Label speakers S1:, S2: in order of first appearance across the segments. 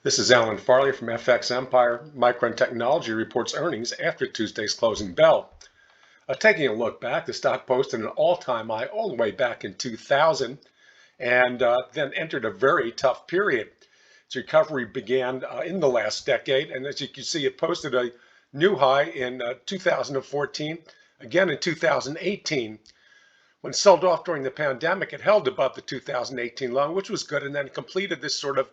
S1: This is Alan Farley from FX Empire. Micron Technology reports earnings after Tuesday's closing bell. Taking a look back, the stock posted an all-time high all the way back in 2000 and then entered a very tough period. Its recovery began in the last decade, and as you can see, it posted a new high in 2014, again in 2018. When sold off during the pandemic, it held above the 2018 low, which was good, and then completed this sort of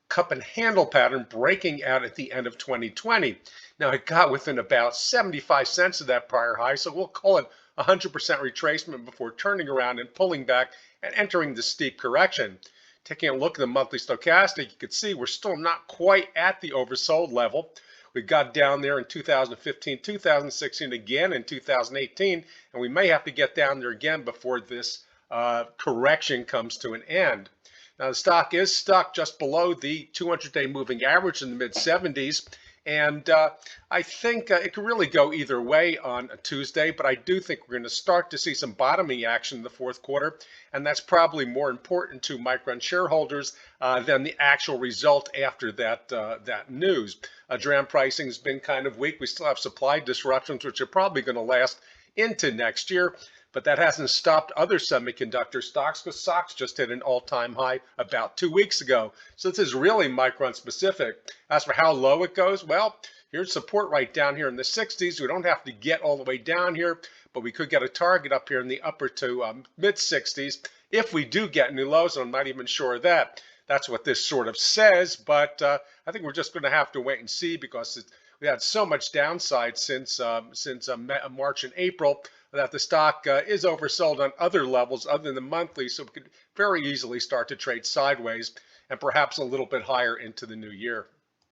S1: cup and handle pattern breaking out at the end of 2020. Now it got within about 75 cents of that prior high, so we'll call it 100% retracement before turning around and pulling back and entering the steep correction. Taking a look at the monthly stochastic, you can see we're still not quite at the oversold level. We got down there in 2015, 2016, again in 2018, and we may have to get down there again before this correction comes to an end. Now, the stock is stuck just below the 200-day moving average in the mid-70s, and I think it could really go either way on a Tuesday, but I do think we're going to start to see some bottoming action in the fourth quarter, and that's probably more important to Micron shareholders than the actual result after that news. DRAM pricing has been kind of weak. We still have supply disruptions, which are probably going to last into next year. But that hasn't stopped other semiconductor stocks, because stocks just hit an all-time high about 2 weeks ago. So this is really Micron specific. As for how low it goes, well, here's support right down here in the 60s. We don't have to get all the way down here, but we could get a target up here in the upper to mid 60s if we do get new lows, and I'm not even sure of that. That's what this sort of says, but I think we're just going to have to wait and see, because we had so much downside since March and April that the stock is oversold on other levels other than the monthly, so we could very easily start to trade sideways and perhaps a little bit higher into the new year.